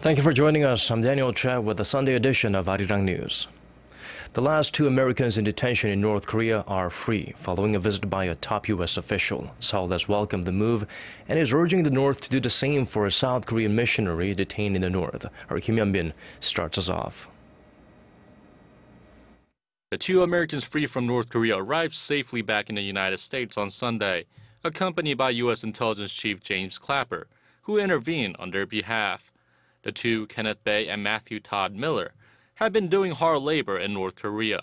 Thank you for joining us. I'm Daniel Choy with the Sunday edition of Arirang News. The last two Americans in detention in North Korea are free following a visit by a top U.S. official. Seoul has welcomed the move and is urging the North to do the same for a South Korean missionary detained in the North. Our Hyun-bin starts us off. The two Americans free from North Korea arrived safely back in the United States on Sunday, accompanied by U.S. Intelligence Chief James Clapper, who intervened on their behalf. The two, Kenneth and Matthew Todd Miller, have been doing hard labor in North Korea,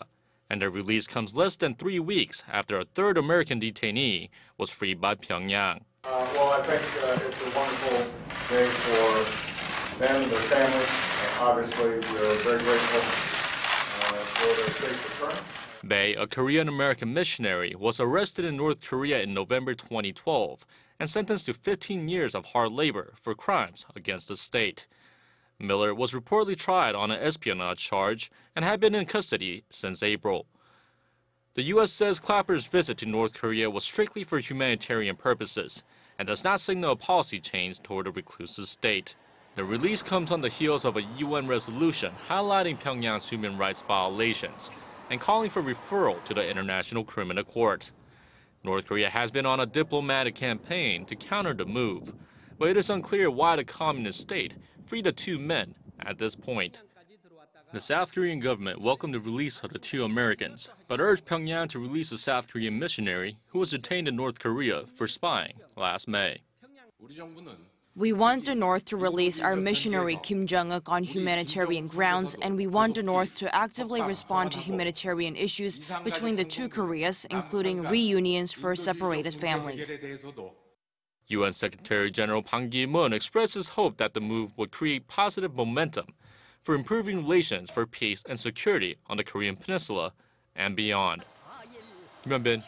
and their release comes less than 3 weeks after a third American detainee was freed by Pyongyang. Well, I think it's a wonderful day for them and their families. Obviously, we're very grateful for their safe return. Bae, a Korean-American missionary, was arrested in North Korea in November 2012 and sentenced to 15 years of hard labor for crimes against the state. Miller was reportedly tried on an espionage charge and had been in custody since April. The U.S. says Clapper's visit to North Korea was strictly for humanitarian purposes and does not signal a policy change toward a reclusive state. The release comes on the heels of a UN resolution highlighting Pyongyang's human rights violations and calling for referral to the International Criminal Court. North Korea has been on a diplomatic campaign to counter the move, but it is unclear why the communist state freed the two men at this point. The South Korean government welcomed the release of the two Americans, but urged Pyongyang to release a South Korean missionary who was detained in North Korea for spying last May. We want the North to release our missionary Kim Jong-uk on humanitarian grounds, and we want the North to actively respond to humanitarian issues between the two Koreas, including reunions for separated families. UN Secretary General Ban Ki-moon expressed his hope that the move would create positive momentum for improving relations for peace and security on the Korean Peninsula and beyond. Hyun-bin,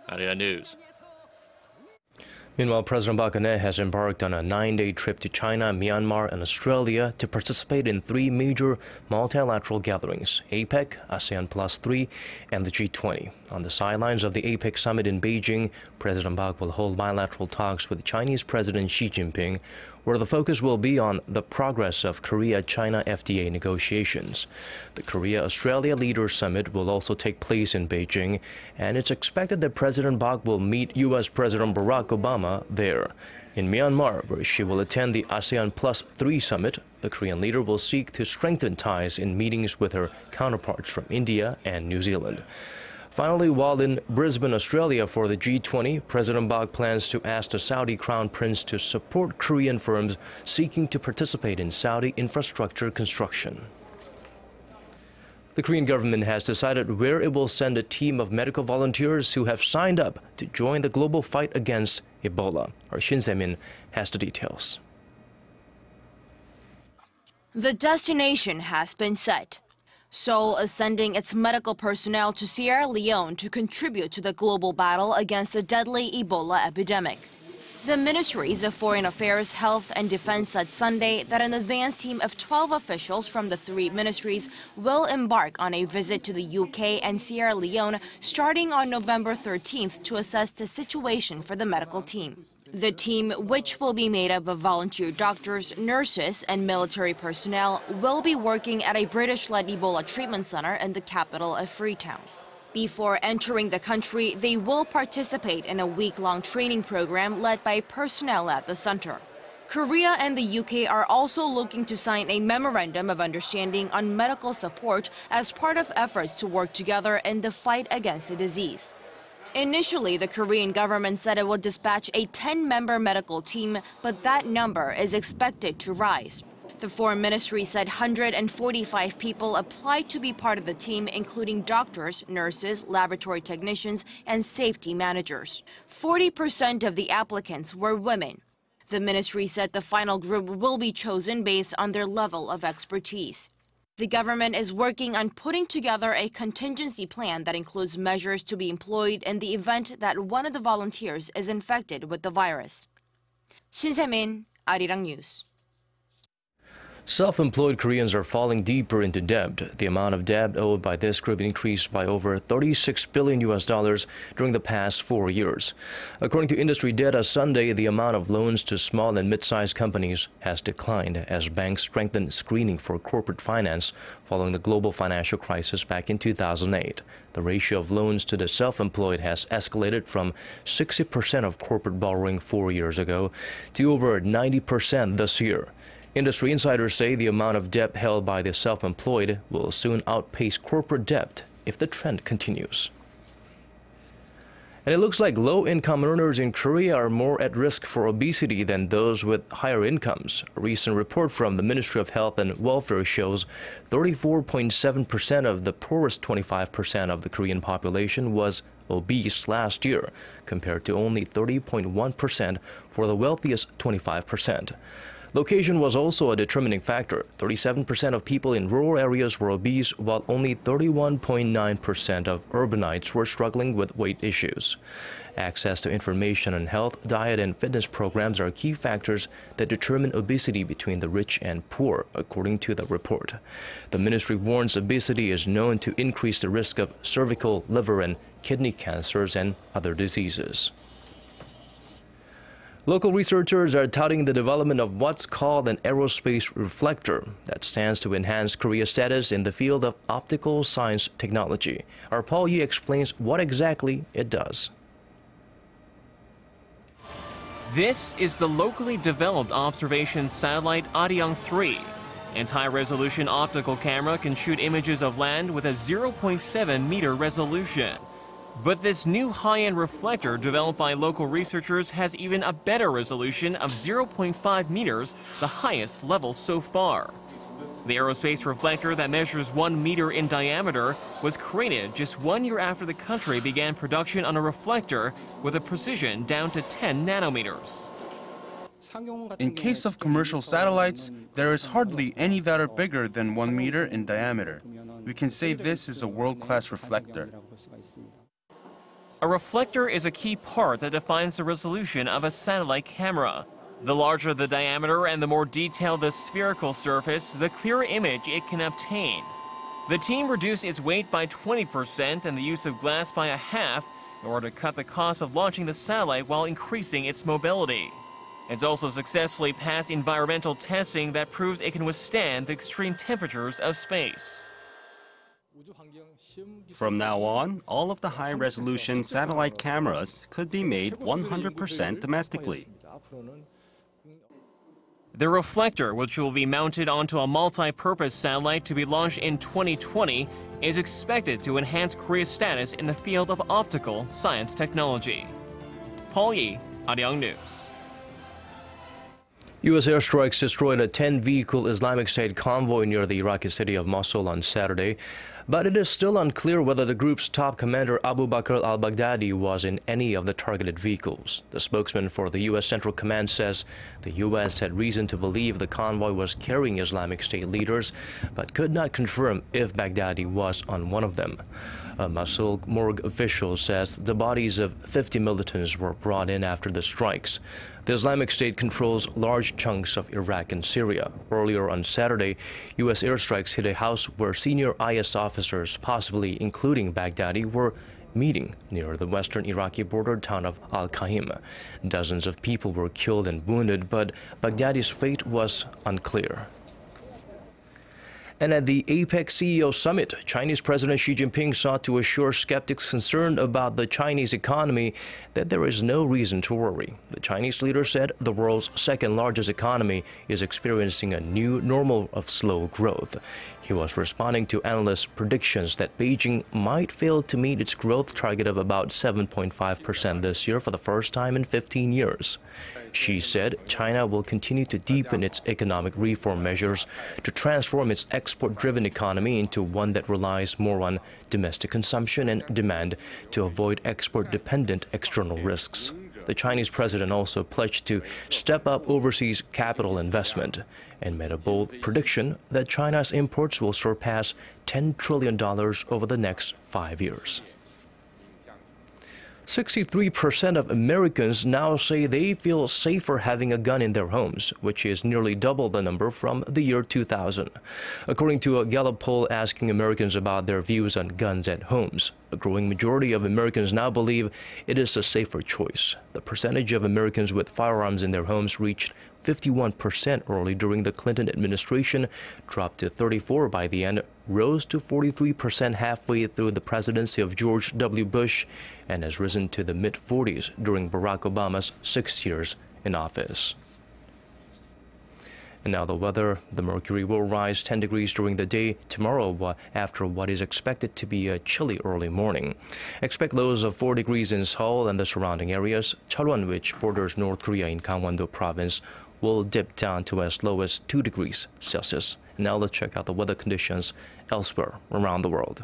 Arirang News. Meanwhile, President Park Geunhye has embarked on a 9-day trip to China, Myanmar, and Australia to participate in 3 major multilateral gatherings: APEC, ASEAN Plus 3, and the G20. On the sidelines of the APEC summit in Beijing, President Park will hold bilateral talks with Chinese President Xi Jinping, where the focus will be on the progress of Korea-China FTA negotiations. The Korea-Australia Leaders Summit will also take place in Beijing, and it's expected that President Park will meet U.S. President Barack Obama there. In Myanmar, where she will attend the ASEAN Plus 3 summit, the Korean leader will seek to strengthen ties in meetings with her counterparts from India and New Zealand. Finally, while in Brisbane, Australia for the G20, President Park plans to ask the Saudi Crown Prince to support Korean firms seeking to participate in Saudi infrastructure construction. The Korean government has decided where it will send a team of medical volunteers who have signed up to join the global fight against Ebola. Our Hyun-bin has the details. The destination has been set. Seoul is sending its medical personnel to Sierra Leone to contribute to the global battle against the deadly Ebola epidemic. The Ministries of Foreign Affairs, Health and Defense said Sunday that an advance team of 12 officials from the 3 ministries will embark on a visit to the UK and Sierra Leone starting on November 13th to assess the situation for the medical team. The team, which will be made up of volunteer doctors, nurses, and military personnel, will be working at a British-led Ebola treatment center in the capital of Freetown. Before entering the country, they will participate in a week-long training program led by personnel at the center. Korea and the UK are also looking to sign a memorandum of understanding on medical support as part of efforts to work together in the fight against the disease. Initially, the Korean government said it would dispatch a 10-member medical team, but that number is expected to rise. The Foreign Ministry said 145 people applied to be part of the team, including doctors, nurses, laboratory technicians, and safety managers. 40% of the applicants were women. The ministry said the final group will be chosen based on their level of expertise. The government is working on putting together a contingency plan that includes measures to be employed in the event that one of the volunteers is infected with the virus. Hyun-bin, Arirang News. Self-employed Koreans are falling deeper into debt. The amount of debt owed by this group increased by over $36 billion during the past 4 years. According to industry data Sunday, the amount of loans to small and mid-sized companies has declined as banks strengthen screening for corporate finance following the global financial crisis back in 2008. The ratio of loans to the self-employed has escalated from 60% of corporate borrowing 4 years ago to over 90% this year. Industry insiders say the amount of debt held by the self-employed will soon outpace corporate debt if the trend continues. And it looks like low-income earners in Korea are more at risk for obesity than those with higher incomes. A recent report from the Ministry of Health and Welfare shows 34.7% of the poorest 25% of the Korean population was obese last year, compared to only 30.1% for the wealthiest 25%. Location was also a determining factor. 37% of people in rural areas were obese, while only 31.9% of urbanites were struggling with weight issues. Access to information on health, diet, and fitness programs are key factors that determine obesity between the rich and poor, according to the report. The ministry warns obesity is known to increase the risk of cervical, liver, and kidney cancers and other diseases. Local researchers are touting the development of what's called an aerospace reflector that stands to enhance Korea's status in the field of optical science technology. Our Paul Yi explains what exactly it does. This is the locally developed observation satellite Arirang 3. Its high-resolution optical camera can shoot images of land with a 0.7-meter resolution. But this new high-end reflector developed by local researchers has even a better resolution of 0.5 meters, the highest level so far. The aerospace reflector that measures 1 meter in diameter was created just 1 year after the country began production on a reflector with a precision down to 10 nanometers. In case of commercial satellites, there is hardly any that are bigger than 1 meter in diameter. We can say this is a world-class reflector. A reflector is a key part that defines the resolution of a satellite camera. The larger the diameter and the more detailed the spherical surface, the clearer image it can obtain. The team reduced its weight by 20% and the use of glass by a half in order to cut the cost of launching the satellite while increasing its mobility. It's also successfully passed environmental testing that proves it can withstand the extreme temperatures of space. From now on, all of the high-resolution satellite cameras could be made 100% domestically. The reflector, which will be mounted onto a multi-purpose satellite to be launched in 2020, is expected to enhance Korea's status in the field of optical science technology. Paul Yi, Arirang News. U.S. airstrikes destroyed a 10-vehicle Islamic State convoy near the Iraqi city of Mosul on Saturday, but it is still unclear whether the group's top commander Abu Bakr al-Baghdadi was in any of the targeted vehicles. The spokesman for the U.S. Central Command says the U.S. had reason to believe the convoy was carrying Islamic State leaders, but could not confirm if Baghdadi was on one of them. A Mosul morgue official says the bodies of 50 militants were brought in after the strikes. The Islamic State controls large chunks of Iraq and Syria. Earlier on Saturday, U.S. airstrikes hit a house where senior IS officers, possibly including Baghdadi, were meeting near the western Iraqi border town of Al-Qaim. Dozens of people were killed and wounded, but Baghdadi's fate was unclear. And at the APEC CEO Summit, Chinese President Xi Jinping sought to assure skeptics concerned about the Chinese economy that there is no reason to worry. The Chinese leader said the world's second-largest economy is experiencing a new normal of slow growth. He was responding to analysts' predictions that Beijing might fail to meet its growth target of about 7.5% this year for the first time in 15 years. Xi said China will continue to deepen its economic reform measures to transform its export-driven economy into one that relies more on domestic consumption and demand to avoid export-dependent external risks. The Chinese president also pledged to step up overseas capital investment and made a bold prediction that China's imports will surpass $10 trillion over the next 5 years. 63% of Americans now say they feel safer having a gun in their homes, which is nearly double the number from the year 2000. According to a Gallup poll asking Americans about their views on guns at homes, a growing majority of Americans now believe it is a safer choice. The percentage of Americans with firearms in their homes reached 51% early during the Clinton administration, dropped to 34% by the end, rose to 43% halfway through the presidency of George W. Bush, and has risen to the mid-40s during Barack Obama's 6 years in office. And now the weather. The mercury will rise 10 degrees during the day tomorrow after what is expected to be a chilly early morning. Expect lows of 4 degrees in Seoul and the surrounding areas. Cheolwon, which borders North Korea in Gangwon-do province, will dip down to as low as 2 degrees Celsius. Now let's check out the weather conditions elsewhere around the world.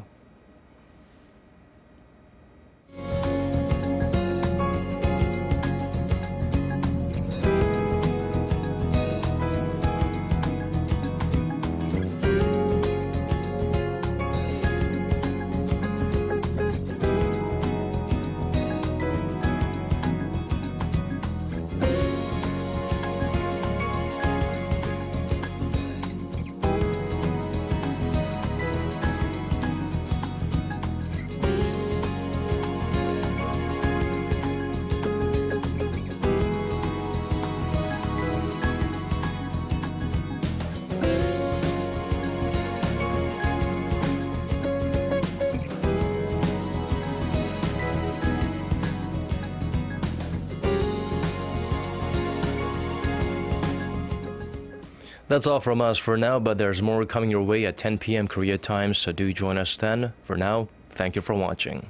That's all from us for now, but there's more coming your way at 10 p.m. Korea time, so do join us then. For now, thank you for watching.